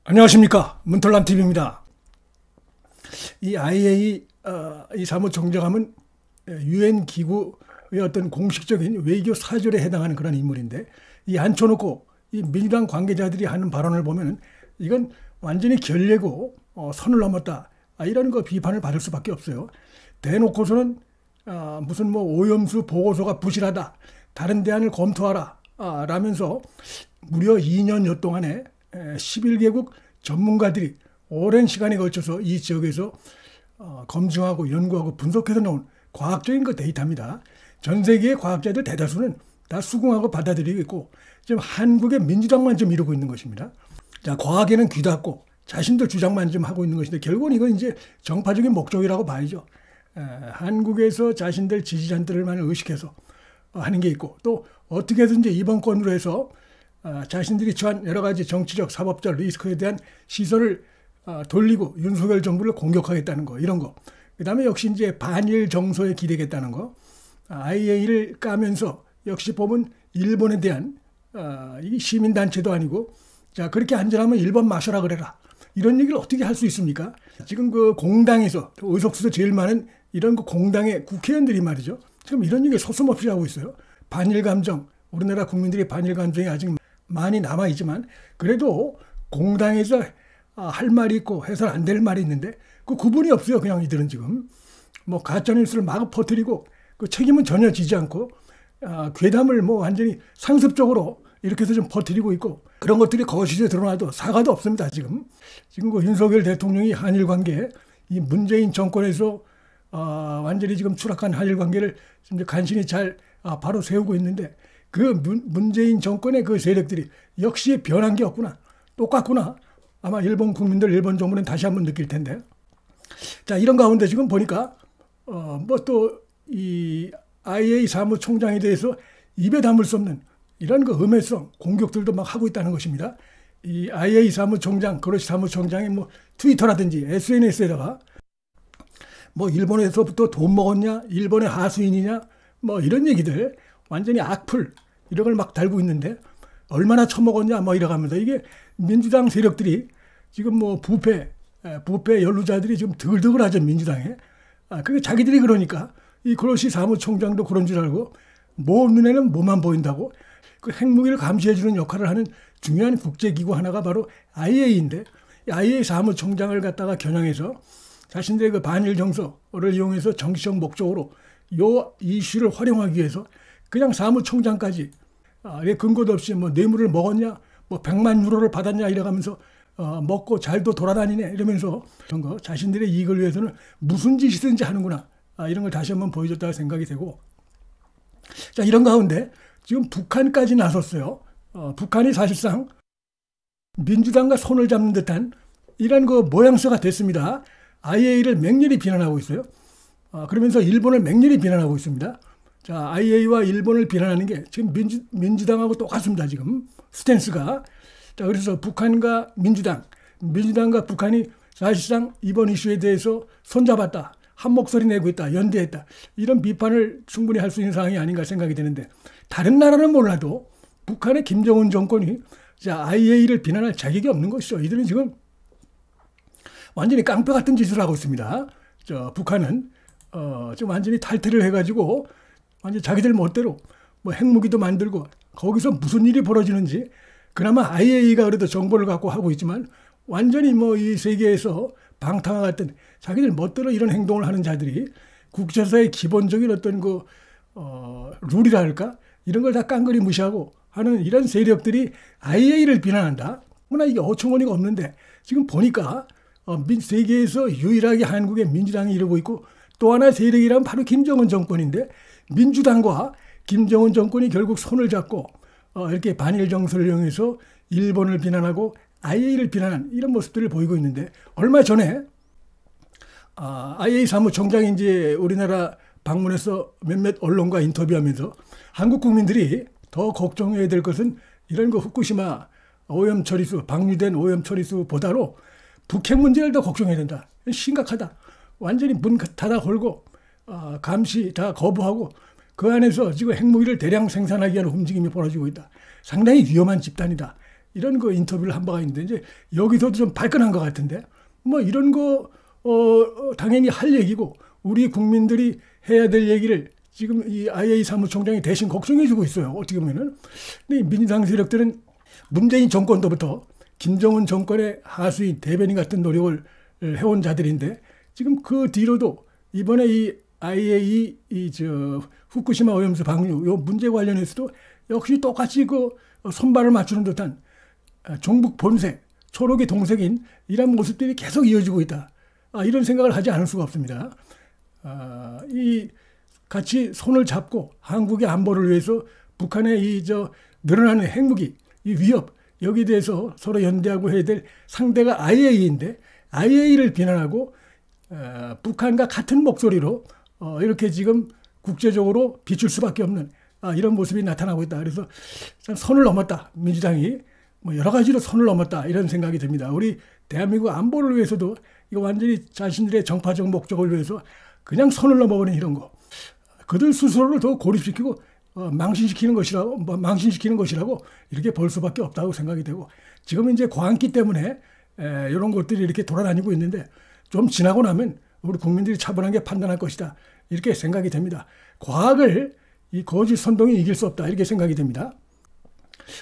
안녕하십니까, 문털남TV입니다. 이 IA 이 사무총장함은 UN 기구의 어떤 공식적인 외교 사절에 해당하는 그런 인물인데, 이 앉혀놓고 이 민주당 관계자들이 하는 발언을 보면은 이건 완전히 결례고 선을 넘었다, 이런 거 비판을 받을 수밖에 없어요. 대놓고서는 무슨 뭐 오염수 보고서가 부실하다, 다른 대안을 검토하라 라면서 무려 2년여 동안에 11개국 전문가들이 오랜 시간에 걸쳐서 이 지역에서 검증하고 연구하고 분석해서 나온 과학적인 그 데이터입니다. 전 세계의 과학자들 대다수는 다 수긍하고 받아들이고 있고, 지금 한국의 민주당만 좀 이러고 있는 것입니다. 자, 과학에는 귀 닫고 자신들 주장만 좀 하고 있는 것인데, 결국은 이건 이제 정파적인 목적이라고 봐야죠. 한국에서 자신들 지지자들만 의식해서 하는 게 있고, 또 어떻게든지 이번 건으로 해서 자신들이 처한 여러 가지 정치적, 사법적 리스크에 대한 시선을 돌리고 윤석열 정부를 공격하겠다는 거, 이런 거. 그 다음에 역시 이제 반일 정서에 기대겠다는 거. IA를 까면서 역시 보면 일본에 대한 이 시민단체도 아니고, 자, 그렇게 안전하면 일본 마셔라 그래라, 이런 얘기를 어떻게 할 수 있습니까? 지금 그 공당에서 의석수도 제일 많은 이런 그 공당의 국회의원들이 말이죠, 지금 이런 얘기를 서슴없이 하고 있어요. 반일 감정, 우리나라 국민들이 반일 감정이 아직 많이 남아있지만, 그래도 공당에서 할 말이 있고 해서 안 될 말이 있는데 그 구분이 없어요. 그냥 이들은 지금 뭐 가짜뉴스를 막 퍼뜨리고 그 책임은 전혀 지지 않고 괴담을 뭐 완전히 상습적으로 이렇게 해서 좀 퍼뜨리고 있고, 그런 것들이 거실에 드러나도 사과도 없습니다. 지금 그 윤석열 대통령이 한일 관계, 이 문재인 정권에서 완전히 지금 추락한 한일 관계를 지금 간신히 잘 바로 세우고 있는데, 그 문재인 정권의 그 세력들이 역시 변한 게 없구나, 똑같구나, 아마 일본 국민들, 일본 정부는 다시 한번 느낄 텐데. 자, 이런 가운데 지금 보니까 뭐 또 이 IA 사무총장에 대해서 입에 담을 수 없는 이런 그 음해성 공격들도 막 하고 있다는 것입니다. 이 IA 사무총장, 그로시 사무총장이 뭐 트위터라든지 SNS에다가 뭐 일본에서부터 돈 먹었냐, 일본의 하수인이냐, 뭐 이런 얘기들, 완전히 악플 이런 걸 막 달고 있는데, 얼마나 처먹었냐 뭐 이래가면서, 이게 민주당 세력들이 지금 뭐 부패 연루자들이 지금 드글드글하죠, 민주당에. 그게 자기들이 그러니까 이 그로시 사무총장도 그런 줄 알고, 뭐 눈에는 뭐만 보인다고 그 핵무기를 감시해주는 역할을 하는 중요한 국제기구 하나가 바로 IA인데, IA 사무총장을 갖다가 겨냥해서 자신들의 그 반일 정서를 이용해서 정치적 목적으로 요 이슈를 활용하기 위해서 그냥 사무총장까지 근거도 없이 뭐 뇌물을 먹었냐, 뭐 100만 유로를 받았냐 이래가면서 먹고 잘도 돌아다니네 이러면서, 그런 거 자신들의 이익을 위해서는 무슨 짓이든지 하는구나, 이런 걸 다시 한번 보여줬다고 생각이 되고. 자, 이런 가운데 지금 북한까지 나섰어요. 북한이 사실상 민주당과 손을 잡는 듯한 이런 그 모양새가 됐습니다. IA를 맹렬히 비난하고 있어요. 그러면서 일본을 맹렬히 비난하고 있습니다. 자, IA와 일본을 비난하는 게 지금 민주당하고 똑같습니다. 지금 스탠스가. 자, 그래서 북한과 민주당과 북한이 사실상 이번 이슈에 대해서 손잡았다, 한 목소리 내고 있다, 연대했다, 이런 비판을 충분히 할 수 있는 상황이 아닌가 생각이 되는데, 다른 나라는 몰라도 북한의 김정은 정권이 자, IA를 비난할 자격이 없는 것이죠. 이들은 지금 완전히 깡패 같은 짓을 하고 있습니다. 북한은 지금 완전히 탈퇴를 해가지고 완전 자기들 멋대로 뭐 핵무기도 만들고, 거기서 무슨 일이 벌어지는지, 그나마 IAEA가 그래도 정보를 갖고 하고 있지만, 완전히 뭐 이 세계에서 방탕화 같은 자기들 멋대로 이런 행동을 하는 자들이 국제사회의 기본적인 어떤 그 룰이랄까, 이런 걸 다 깡그리 무시하고 하는 이런 세력들이 IAEA를 비난한다. 뭐나 이게 어처구니가 없는데, 지금 보니까 세계에서 유일하게 한국의 민주당이 이러고 있고, 또 하나 세력이란 바로 김정은 정권인데, 민주당과 김정은 정권이 결국 손을 잡고 이렇게 반일 정서를 이용해서 일본을 비난하고 IA를 비난한 이런 모습들을 보이고 있는데, 얼마 전에 IA 사무총장이 이제 우리나라 방문해서 몇몇 언론과 인터뷰하면서 한국 국민들이 더 걱정해야 될 것은 이런 거 후쿠시마 오염 처리수, 방류된 오염 처리수보다도 북핵 문제를 더 걱정해야 된다. 심각하다. 완전히 문 닫아 걸고 감시 다 거부하고 그 안에서 지금 핵무기를 대량 생산하기 위한 움직임이 벌어지고 있다. 상당히 위험한 집단이다. 이런 거 인터뷰를 한 바가 있는데 이제 여기서도 좀 발끈한 것 같은데 뭐 이런 거 당연히 할 얘기고 우리 국민들이 해야 될 얘기를 지금 이 IAEA 사무총장이 대신 걱정해주고 있어요. 어떻게 보면은. 근데 민주당 세력들은 문재인 정권도부터 김정은 정권의 하수인 대변인 같은 노력을 해온 자들인데 지금 그 뒤로도 이번에 이 IAEA 후쿠시마 오염수 방류 요 문제 관련해서도 역시 똑같이 그 손발을 맞추는 듯한 종북 본색, 초록의 동색인 이런 모습들이 계속 이어지고 있다. 이런 생각을 하지 않을 수가 없습니다. 이 같이 손을 잡고 한국의 안보를 위해서 북한의 늘어나는 핵무기, 이 위협 여기에 대해서 서로 연대하고 해야 될 상대가 IAEA인데 IAEA를 비난하고 북한과 같은 목소리로 이렇게 지금 국제적으로 비출 수밖에 없는 이런 모습이 나타나고 있다. 그래서 선을 넘었다. 민주당이 뭐 여러 가지로 선을 넘었다. 이런 생각이 듭니다. 우리 대한민국 안보를 위해서도 이거 완전히 자신들의 정파적 목적을 위해서 그냥 선을 넘어버리는 이런 거. 그들 스스로를 더 고립시키고 망신시키는 것이라고 이렇게 볼 수밖에 없다고 생각이 되고 지금 이제 과학기 때문에 이런 것들이 이렇게 돌아다니고 있는데 좀 지나고 나면 우리 국민들이 차분하게 판단할 것이다. 이렇게 생각이 됩니다. 과학을 이 거짓 선동이 이길 수 없다. 이렇게 생각이 됩니다.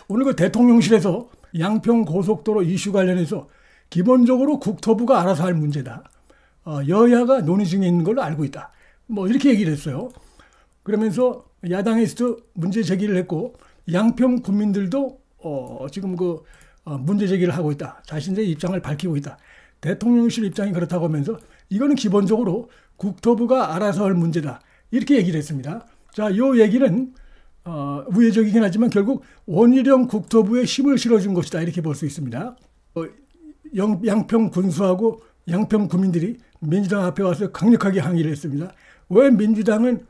오늘 그 대통령실에서 양평 고속도로 이슈 관련해서 기본적으로 국토부가 알아서 할 문제다. 여야가 논의 중에 있는 걸로 알고 있다. 뭐 이렇게 얘기를 했어요. 그러면서 야당에서도 문제 제기를 했고 양평 국민들도 지금 문제 제기를 하고 있다. 자신들의 입장을 밝히고 있다. 대통령실 입장이 그렇다고 하면서 이거는 기본적으로 국토부가 알아서 할 문제다. 이렇게 얘기를 했습니다. 자, 이 얘기는 우회적이긴 하지만 결국 원희룡 국토부에 힘을 실어준 것이다. 이렇게 볼 수 있습니다. 양평 군수하고 양평 구민들이 민주당 앞에 와서 강력하게 항의를 했습니다. 왜 민주당은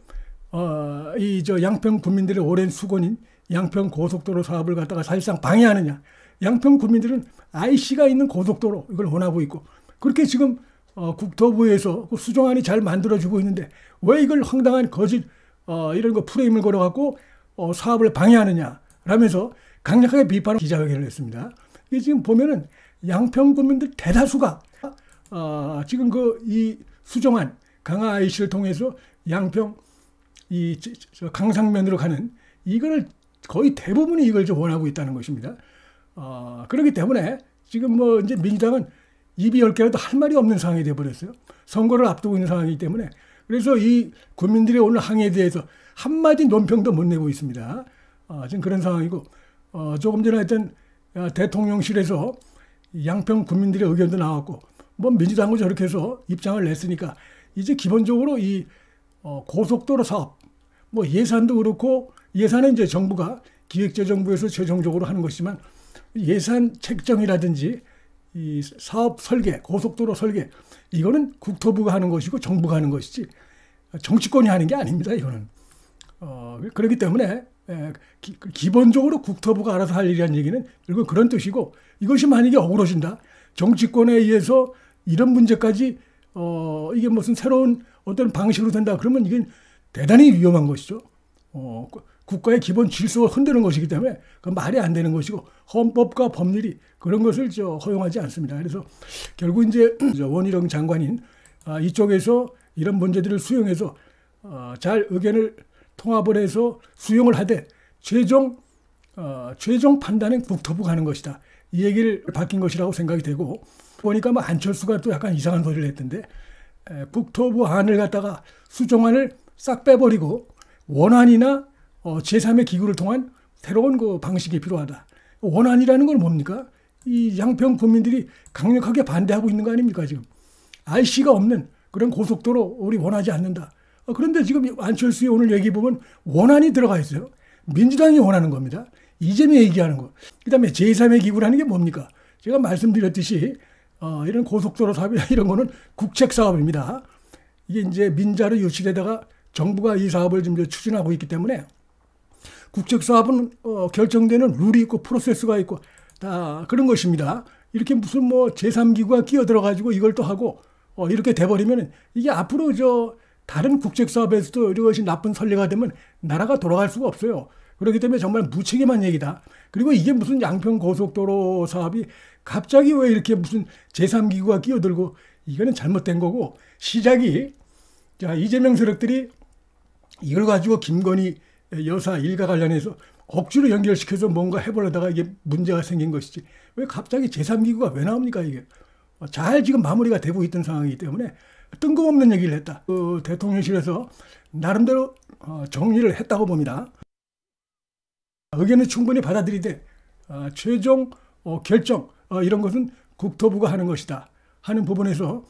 양평 구민들의 오랜 수건인 양평 고속도로 사업을 갖다가 사실상 방해하느냐. 양평 구민들은 IC가 있는 고속도로 이걸 원하고 있고 그렇게 지금 국토부에서 그 수정안이 잘 만들어지고 있는데 왜 이걸 황당한 거짓 이런 거 프레임을 걸어갖고 사업을 방해하느냐 라면서 강력하게 비판을 기자회견을 했습니다. 이게 지금 보면은 양평 구민들 대다수가 지금 이 수정안 강화 IC를 통해서 양평 강상면으로 가는 이거를 거의 대부분이 이걸 좀 원하고 있다는 것입니다. 그렇기 때문에 지금 이제 민주당은 입이 10개라도 할 말이 없는 상황이 되어버렸어요. 선거를 앞두고 있는 상황이기 때문에. 그래서 이 국민들의 오늘 항의에 대해서 한마디 논평도 못 내고 있습니다. 지금 그런 상황이고, 조금 전에 했던 대통령실에서 양평 국민들의 의견도 나왔고, 민주당도 저렇게 해서 입장을 냈으니까, 이제 기본적으로 이 고속도로 사업, 예산도 그렇고, 예산은 이제 정부가 기획재정부에서 최종적으로 하는 것이지만, 예산 책정이라든지 이 사업 설계, 고속도로 설계 이거는 국토부가 하는 것이고 정부가 하는 것이지 정치권이 하는 게 아닙니다. 이거는 그렇기 때문에 기본적으로 국토부가 알아서 할 일이라는 얘기는 결국 그런 뜻이고 이것이 만약에 어그러진다. 정치권에 의해서 이런 문제까지 이게 무슨 새로운 어떤 방식으로 된다. 그러면 이게 대단히 위험한 것이죠. 국가의 기본 질서를 흔드는 것이기 때문에 그건 말이 안 되는 것이고 헌법과 법률이 그런 것을 허용하지 않습니다. 그래서 결국 이제 원희룡 장관인 이쪽에서 이런 문제들을 수용해서 잘 의견을 통합을 해서 수용을 하되 최종 판단은 국토부가 하는 것이다. 이 얘기를 밝힌 것이라고 생각이 되고 보니까 안철수가 또 약간 이상한 소리를 했던데 국토부 안을 갖다가 수정안을 싹 빼버리고 원안이나 제3의 기구를 통한 새로운 방식이 필요하다. 원안이라는 건 뭡니까? 이 양평 국민들이 강력하게 반대하고 있는 거 아닙니까 지금? IC가 없는 그런 고속도로 우리 원하지 않는다. 그런데 지금 안철수의 오늘 얘기 보면 원안이 들어가 있어요. 민주당이 원하는 겁니다. 이재명이 얘기하는 거. 그다음에 제3의 기구라는 게 뭡니까? 제가 말씀드렸듯이 이런 고속도로 사업이나 이런 거는 국책 사업입니다. 이게 이제 민자로 유치되다가 정부가 이 사업을 지금 추진하고 있기 때문에 국책 사업은 결정되는 룰이 있고 프로세스가 있고 다 그런 것입니다. 이렇게 무슨 제3기구가 끼어들어가지고 이걸 또 하고 이렇게 돼버리면 이게 앞으로 다른 국책 사업에서도 이것이 나쁜 선례가 되면 나라가 돌아갈 수가 없어요. 그렇기 때문에 정말 무책임한 얘기다. 그리고 이게 무슨 양평 고속도로 사업이 갑자기 왜 이렇게 무슨 제3기구가 끼어들고, 이거는 잘못된 거고, 시작이 자 이재명 세력들이 이걸 가지고 김건희 여사 일가 관련해서 억지로 연결시켜서 뭔가 해보려다가 이게 문제가 생긴 것이지, 왜 갑자기 제3기구가 왜 나옵니까? 이게 잘 지금 마무리가 되고 있던 상황이기 때문에 뜬금없는 얘기를 했다. 대통령실에서 나름대로 정리를 했다고 봅니다. 의견은 충분히 받아들이되 최종 결정 이런 것은 국토부가 하는 것이다 하는 부분에서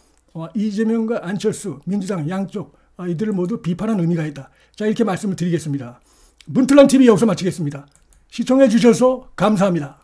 이재명과 안철수, 민주당 양쪽 이들을 모두 비판하는 의미가 있다. 자, 이렇게 말씀을 드리겠습니다. 문틀란TV 여기서 마치겠습니다. 시청해 주셔서 감사합니다.